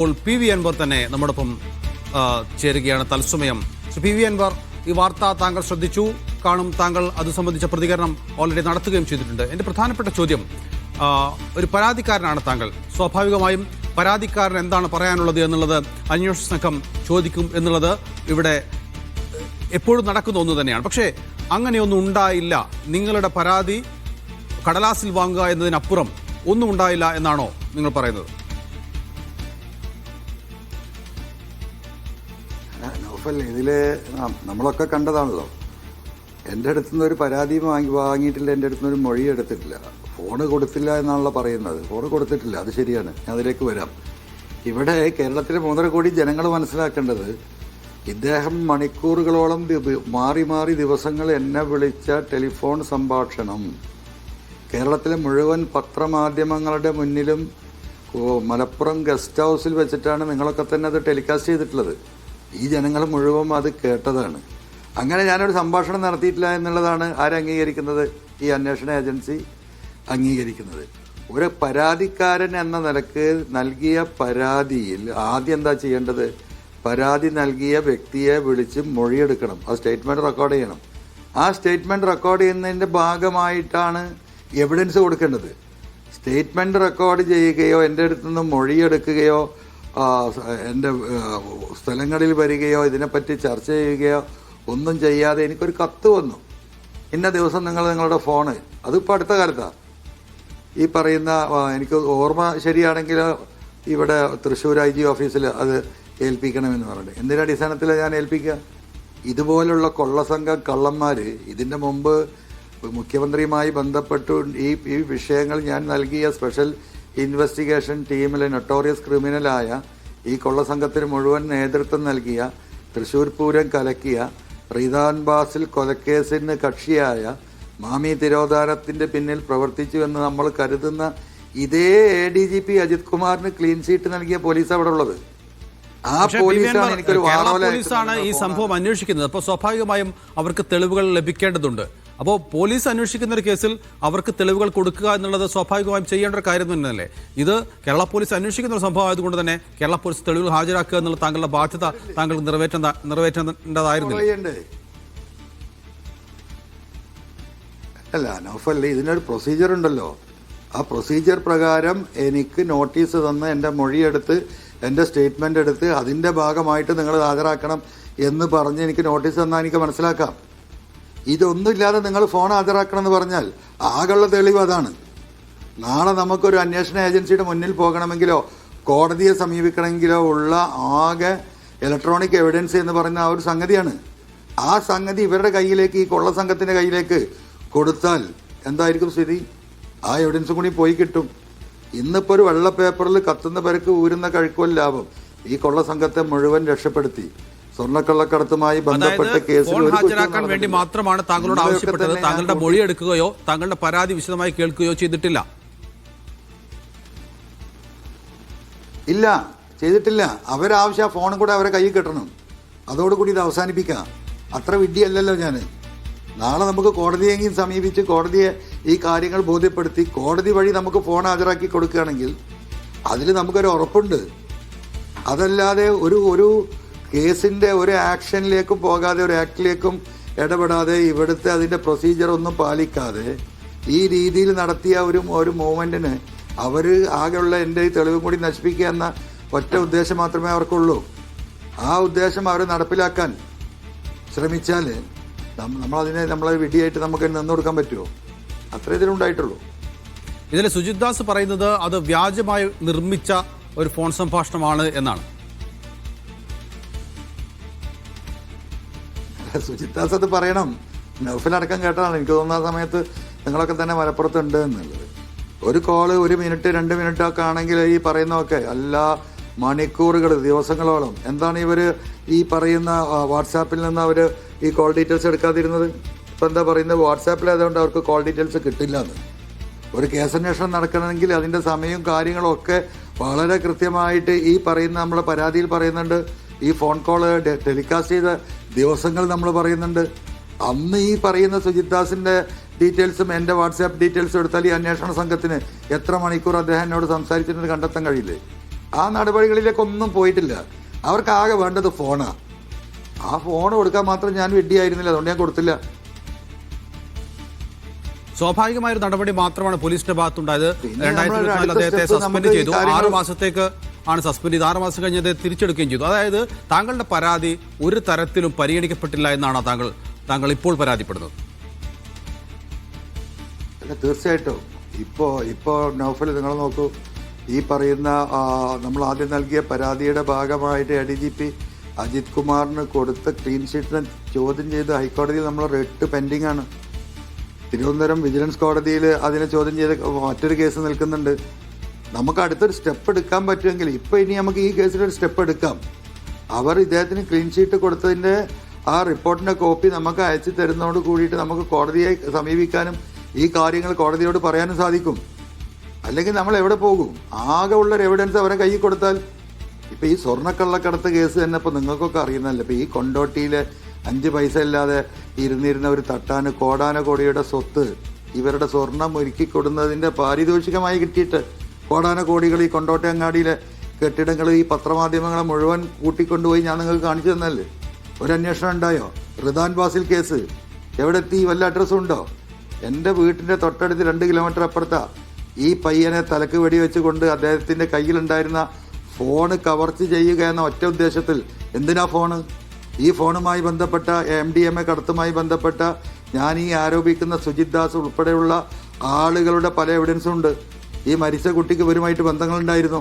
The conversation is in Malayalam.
ഇപ്പോൾ പി വി അൻവർ തന്നെ നമ്മോടൊപ്പം ചേരുകയാണ് തത്സമയം. പി വി അൻവർ, ഈ വാർത്ത താങ്കൾ ശ്രദ്ധിച്ചു കാണും, താങ്കൾ അത് സംബന്ധിച്ച പ്രതികരണം ഓൾറെഡി നടത്തുകയും ചെയ്തിട്ടുണ്ട്. എൻ്റെ പ്രധാനപ്പെട്ട ചോദ്യം, ഒരു പരാതിക്കാരനാണ് താങ്കൾ. സ്വാഭാവികമായും പരാതിക്കാരൻ എന്താണ് പറയാനുള്ളത് എന്നുള്ളത് അന്വേഷണ സംഘം ചോദിക്കും എന്നുള്ളത് ഇവിടെ എപ്പോഴും നടക്കുന്ന ഒന്ന് തന്നെയാണ്. പക്ഷേ അങ്ങനെയൊന്നും ഉണ്ടായില്ല, നിങ്ങളുടെ പരാതി കടലാസിൽ വാങ്ങുക എന്നതിനപ്പുറം ഒന്നും ഉണ്ടായില്ല എന്നാണോ നിങ്ങൾ പറയുന്നത്? ഇതില് നമ്മളൊക്കെ കണ്ടതാണല്ലോ. എൻ്റെ അടുത്തുനിന്ന് ഒരു പരാതി വാങ്ങിയിട്ടില്ല, എൻ്റെ അടുത്തുനിന്ന് ഒരു മൊഴി എടുത്തിട്ടില്ല. ഫോണ് കൊടുത്തില്ല എന്നാണല്ലോ പറയുന്നത്. ഫോണ് കൊടുത്തിട്ടില്ല, അത് ശരിയാണ്, ഞാൻ അതിലേക്ക് വരാം. ഇവിടെ കേരളത്തിലെ 3.5 കോടി ജനങ്ങൾ മനസ്സിലാക്കേണ്ടത്, ഇദ്ദേഹം മണിക്കൂറുകളോളം മാറി മാറി ദിവസങ്ങൾ എന്നെ വിളിച്ച ടെലിഫോൺ സംഭാഷണം കേരളത്തിലെ മുഴുവൻ പത്രമാധ്യമങ്ങളുടെ മുന്നിലും മലപ്പുറം ഗസ്റ്റ് ഹൗസിൽ വെച്ചിട്ടാണ് നിങ്ങളൊക്കെ തന്നെ അത് ടെലികാസ്റ്റ് ചെയ്തിട്ടുള്ളത്. ഈ ജനങ്ങൾ മുഴുവൻ അത് കേട്ടതാണ്. അങ്ങനെ ഞാനൊരു സംഭാഷണം നടത്തിയിട്ടില്ല എന്നുള്ളതാണ് ആരംഗീകരിക്കുന്നത്? ഈ അന്വേഷണ ഏജൻസി അംഗീകരിക്കുന്നത്. ഒരു പരാതിക്കാരൻ എന്ന നിലക്ക് നൽകിയ പരാതിയിൽ ആദ്യം എന്താ ചെയ്യേണ്ടത്? പരാതി നൽകിയ വ്യക്തിയെ വിളിച്ച് മൊഴിയെടുക്കണം, ആ സ്റ്റേറ്റ്മെൻറ്റ് റെക്കോർഡ് ചെയ്യണം. ആ സ്റ്റേറ്റ്മെൻറ്റ് റെക്കോർഡ് ചെയ്യുന്നതിൻ്റെ ഭാഗമായിട്ടാണ് എവിഡൻസ് കൊടുക്കേണ്ടത്. സ്റ്റേറ്റ്മെൻറ്റ് റെക്കോർഡ് ചെയ്യുകയോ എൻ്റെ അടുത്ത് നിന്ന് മൊഴിയെടുക്കുകയോ എൻ്റെ സ്ഥലങ്ങളിൽ വരികയോ ഇതിനെപ്പറ്റി ചർച്ച ചെയ്യുകയോ ഒന്നും ചെയ്യാതെ എനിക്കൊരു കത്ത് വന്നു, ഇന്ന ദിവസം നിങ്ങളുടെ ഫോണ്, അതിപ്പോൾ അടുത്ത കാലത്താണ് ഈ പറയുന്ന, എനിക്ക് ഓർമ്മ ശരിയാണെങ്കിൽ ഇവിടെ തൃശ്ശൂർ IG ഓഫീസിൽ അത് ഏൽപ്പിക്കണമെന്ന് പറഞ്ഞിട്ട്. എന്തിൻ്റെ അടിസ്ഥാനത്തിലാണ് ഞാൻ ഏൽപ്പിക്കുക? ഇതുപോലുള്ള കൊള്ളസംഘം കള്ളന്മാർ ഇതിൻ്റെ മുമ്പ് മുഖ്യമന്ത്രിയുമായി ബന്ധപ്പെട്ടു ഈ വിഷയങ്ങൾ ഞാൻ നൽകിയ സ്പെഷ്യൽ ഇൻവെസ്റ്റിഗേഷൻ ടീമിലെ നൊട്ടോറിയസ് ക്രിമിനലായ ഈ കൊള്ളസംഘത്തിന് മുഴുവൻ നേതൃത്വം നൽകിയ, തൃശ്ശൂർ പൂരം കലക്കിയ, റിദാൻ ബാസിൽ കൊലക്കേസിന് കക്ഷിയായ, മാമി തിരോധാനത്തിന്റെ പിന്നിൽ പ്രവർത്തിച്ചു എന്ന് നമ്മൾ കരുതുന്ന ഇതേ ADGP അജിത് കുമാറിന് ക്ലീൻ ചീറ്റ് നൽകിയ പോലീസ് അവിടെ ഉള്ളത്. ആ പോലീസാണ് എനിക്കൊരു പോലീസാണ് ഈ സംഭവം അന്വേഷിക്കുന്നത്. അപ്പോൾ സ്വാഭാവികമായും അവർക്ക് തെളിവുകൾ ലഭിക്കേണ്ടതുണ്ട്. അപ്പോൾ പോലീസ് അന്വേഷിക്കുന്ന ഒരു കേസിൽ അവർക്ക് തെളിവുകൾ കൊടുക്കുക എന്നുള്ളത് സ്വാഭാവികമായും ചെയ്യേണ്ട ഒരു കാര്യം തന്നെയല്ലേ? ഇത് കേരള പോലീസ് അന്വേഷിക്കുന്ന ഒരു സംഭവം ആയതുകൊണ്ട് തന്നെ കേരള പോലീസ് തെളിവുകൾ ഹാജരാക്കുക എന്നുള്ള താങ്കളുടെ ബാധ്യത താങ്കൾ നിറവേറ്റേണ്ടതായിരുന്നില്ല? അല്ല നൗഫൽ, ഇതിനൊരു പ്രൊസീജിയർ ഉണ്ടല്ലോ. ആ പ്രൊസീജിയർ പ്രകാരം എനിക്ക് നോട്ടീസ് തന്ന് എൻ്റെ മൊഴിയെടുത്ത് എൻ്റെ സ്റ്റേറ്റ്മെൻ്റ് എടുത്ത് അതിൻ്റെ ഭാഗമായിട്ട് നിങ്ങൾ ഹാജരാക്കണം എന്ന് പറഞ്ഞ് എനിക്ക് നോട്ടീസ് തന്നാൽ എനിക്ക് മനസ്സിലാക്കാം. ഇതൊന്നുമില്ലാതെ നിങ്ങൾ ഫോൺ ഹാജരാക്കണം എന്ന് പറഞ്ഞാൽ ആകെയുള്ള തെളിവ് അതാണ്. നാളെ നമുക്കൊരു അന്വേഷണ ഏജൻസിയുടെ മുന്നിൽ പോകണമെങ്കിലോ കോടതിയെ സമീപിക്കണമെങ്കിലോ ഉള്ള ആകെ ഇലക്ട്രോണിക് എവിഡൻസ് എന്ന് പറയുന്ന ആ ഒരു സംഗതിയാണ്. ആ സംഗതി ഇവരുടെ കയ്യിലേക്ക്, ഈ കൊള്ളസംഘത്തിൻ്റെ കയ്യിലേക്ക് കൊടുത്താൽ എന്തായിരിക്കും സ്ഥിതി? ആ എവിഡൻസും കൂടി പോയി കിട്ടും. ഇന്നിപ്പോൾ ഒരു വെള്ള പേപ്പറിൽ കത്തുന്ന പേർക്ക് ഊരുന്ന കഴിക്കുവൽ ലാഭം. ഈ കൊള്ളസംഘത്തെ മുഴുവൻ രക്ഷപ്പെടുത്തി സ്വർണ്ണക്കള്ളക്കടത്തുമായി ബന്ധപ്പെട്ട കേസുകൾ ഹാജരാക്കാൻ വേണ്ടി മാത്രമാണ് താങ്കളോട് ആവശ്യപ്പെട്ടത്. താങ്കളുടെ മൊഴി എടുക്കുകയോ താങ്കളുടെ പരാതി വിശദമായി കേൾക്കുകയോ ചെയ്തിട്ടില്ല? ഇല്ല, ചെയ്തിട്ടില്ല. അവരാവശ്യം ആ ഫോണും കൂടെ അവരെ കയ്യിൽ കിട്ടണം. അതോടുകൂടി ഇത് അവസാനിപ്പിക്കാം. അത്ര വിഡ്ഢിയല്ലല്ലോ ഞാൻ. നാളെ നമുക്ക് കോടതിയെങ്കിലും സമീപിച്ച് കോടതിയെ ഈ കാര്യങ്ങൾ ബോധ്യപ്പെടുത്തി കോടതി വഴി നമുക്ക് ഫോൺ ഹാജരാക്കി കൊടുക്കുകയാണെങ്കിൽ അതിൽ നമുക്കൊരു ഉറപ്പുണ്ട്. അതല്ലാതെ ഒരു കേസിൻ്റെ ഒരു ആക്ഷനിലേക്കും പോകാതെ, ഒരു ആക്ടിലേക്കും ഇടപെടാതെ, ഇവിടുത്തെ അതിൻ്റെ പ്രൊസീജിയർ ഒന്നും പാലിക്കാതെ ഈ രീതിയിൽ നടത്തിയ ഒരു മൂവ്മെൻറ്റിന് അവർ ആകെയുള്ള എൻ്റെ ഈ തെളിവും കൂടി നശിപ്പിക്കുക എന്ന ഒറ്റ ഉദ്ദേശം മാത്രമേ അവർക്കുള്ളൂ. ആ ഉദ്ദേശം അവർ നടപ്പിലാക്കാൻ ശ്രമിച്ചാൽ നമ്മളെ വിഡിയായിട്ട് നമുക്ക് നിന്ന് കൊടുക്കാൻ പറ്റുമോ? അത്ര ഇതിലുണ്ടായിട്ടുള്ളൂ. ഇതിൽ സുജിത് ദാസ് പറയുന്നത് അത് വ്യാജമായി നിർമ്മിച്ച ഒരു ഫോൺ സംഭാഷണമാണ് എന്നാണ്. സുജിത് ദാസ് അത് പറയണം. നൗഫലടക്കം കേട്ടതാണ്. എനിക്ക് തോന്നുന്ന സമയത്ത് നിങ്ങളൊക്കെ തന്നെ മലപ്പുറത്തുണ്ട് എന്നുള്ളത്. ഒരു കോള് 1 മിനിറ്റ് 2 മിനിറ്റ് ഒക്കെ ആണെങ്കിൽ ഈ പറയുന്നതൊക്കെ എല്ലാ മണിക്കൂറുകൾ, ദിവസങ്ങളോളം എന്താണ് ഇവർ ഈ പറയുന്ന വാട്സാപ്പിൽ നിന്ന് അവർ ഈ കോൾ ഡീറ്റെയിൽസ് എടുക്കാതിരുന്നത്? ഇപ്പം എന്താ പറയുന്നത്? വാട്സാപ്പിലായതുകൊണ്ട് അവർക്ക് കോൾ ഡീറ്റെയിൽസ് കിട്ടില്ല എന്ന്. ഒരു കേസന്വേഷണം നടക്കണമെങ്കിൽ അതിൻ്റെ സമയവും കാര്യങ്ങളും ഒക്കെ വളരെ കൃത്യമായിട്ട് ഈ പറയുന്ന നമ്മളെ പരാതിയിൽ പറയുന്നുണ്ട്. ഈ ഫോൺ കോൾ ടെലികാസ്റ്റ് ചെയ്ത ദിവസങ്ങൾ നമ്മൾ പറയുന്നുണ്ട്. അന്ന് ഈ പറയുന്ന സുജിത് ദാസിൻ്റെ ഡീറ്റെയിൽസും എൻ്റെ വാട്സാപ്പ് ഡീറ്റെയിൽസും എടുത്താൽ ഈ അന്വേഷണ സംഘത്തിന് എത്ര മണിക്കൂർ അദ്ദേഹം എന്നോട് സംസാരിച്ചിട്ട് കണ്ടെത്താൻ കഴിയില്ലേ? ആ നടപടികളിലേക്കൊന്നും പോയിട്ടില്ല. അവർക്ക് ആകെ വേണ്ടത് ഫോണാണ്. ആ ഫോൺ കൊടുക്കാൻ മാത്രം ഞാൻ വെഡിയായിരുന്നില്ല, അതുകൊണ്ട് ഞാൻ കൊടുത്തില്ല. സ്വാഭാവികമായ ഒരു നടപടി മാത്രമാണ് പോലീസിന്റെ ഭാഗത്തുണ്ടായത്. പിന്നെ 2024 അദ്ദേഹത്തെ അടുത്ത സസ്പെൻഡ് സ്റ്റെപ്പ് ചെയ്തു. നമുക്ക് 6 മാസത്തേക്ക് ആണ് സസ്പെൻഡ് ചെയ്ത്. 6 മാസം കഴിഞ്ഞ് അദ്ദേഹത്തെ തിരിച്ചെടുക്കുകയും ചെയ്തു. അതായത് താങ്കളുടെ പരാതി ഒരു തരത്തിലും പരിഗണിക്കപ്പെട്ടില്ല എന്നാണ് താങ്കൾ ഇപ്പോൾ പരാതിപ്പെടുന്നത്. അല്ല, തീർച്ചയായിട്ടും ഇപ്പോൾ നൗഫൽ നിങ്ങൾ നോക്കൂ, ഈ പറയുന്ന നമ്മൾ ആദ്യം നൽകിയ പരാതിയുടെ ഭാഗമായിട്ട് ADGP അജിത് കുമാറിന് കൊടുത്ത ക്ലീൻ ഷീറ്റിനെ ചോദ്യം ചെയ്ത് ഹൈക്കോടതിയിൽ നമ്മൾ റിട്ട് പെൻഡിങ് ആണ്. തിരുവനന്തപുരം വിജിലൻസ് കോടതിയിൽ അതിനെ ചോദ്യം ചെയ്ത് മറ്റൊരു കേസ് നിൽക്കുന്നുണ്ട്. നമുക്ക് അടുത്തൊരു സ്റ്റെപ്പ് എടുക്കാൻ പറ്റുമെങ്കിൽ ഇനി നമുക്ക് ഈ കേസിലൊരു സ്റ്റെപ്പ് എടുക്കാം. അവർ ഇദ്ദേഹത്തിന് ക്ലീൻ ഷീറ്റ് കൊടുത്തതിൻ്റെ ആ റിപ്പോർട്ടിൻ്റെ കോപ്പി നമുക്ക് അയച്ചു തരുന്നതോട് കൂടിയിട്ട് നമുക്ക് കോടതിയെ സമീപിക്കാനും ഈ കാര്യങ്ങൾ കോടതിയോട് പറയാനും സാധിക്കും. അല്ലെങ്കിൽ നമ്മൾ എവിടെ പോകും? ആകെ ഉള്ളൊരു എവിഡൻസ് അവരെ കയ്യിൽ കൊടുത്താൽ, ഇപ്പം ഈ സ്വർണ്ണക്കള്ളക്കടത്ത് കേസ് തന്നെ ഇപ്പോൾ നിങ്ങൾക്കൊക്കെ അറിയുന്നതല്ലേ. ഇപ്പോൾ ഈ കൊണ്ടോട്ടിയിലെ 5 പൈസ ഇല്ലാതെ ഇരുന്നിരുന്ന ഒരു തട്ടാന് കോടാനകോടിയുടെ സ്വത്ത് ഇവരുടെ സ്വർണം ഒരുക്കി കൊടുക്കുന്നതിൻ്റെ പാരിതോഷികമായി കിട്ടിയിട്ട് കോടാനകോടികൾ ഈ കൊണ്ടോട്ടി അങ്ങാടിയിലെ കെട്ടിടങ്ങൾ ഈ പത്രമാധ്യമങ്ങളെ മുഴുവൻ കൂട്ടിക്കൊണ്ടുപോയി ഞാൻ നിങ്ങൾക്ക് കാണിച്ചു തന്നല്ലേ. ഒരു അന്വേഷണം ഉണ്ടായോ? റിദാൻ ബാസിൽ കേസ് എവിടെ എത്തി? വല്ല അഡ്രസ്സും ഉണ്ടോ? എൻ്റെ വീട്ടിൻ്റെ തൊട്ടടുത്ത് 2 കിലോമീറ്റർ അപ്പുറത്താ ഈ പയ്യനെ തലക്ക് വെടിവെച്ച് കൊണ്ട് അദ്ദേഹത്തിൻ്റെ കയ്യിലുണ്ടായിരുന്ന ഫോണ് കവർച്ച ചെയ്യുക എന്ന ഒറ്റ ഉദ്ദേശത്തിൽ. എന്തിനാ ഫോണ്? ഈ ഫോണുമായി ബന്ധപ്പെട്ട MDMA കടത്തുമായി ബന്ധപ്പെട്ട ഞാൻ ഈ ആരോപിക്കുന്ന സുജിത് ദാസ് ഉൾപ്പെടെയുള്ള ആളുകളുടെ പല എവിഡൻസും ഉണ്ട്. ഈ മരിച്ച കുട്ടിക്ക് ഇവരുമായിട്ട് ബന്ധങ്ങളുണ്ടായിരുന്നു.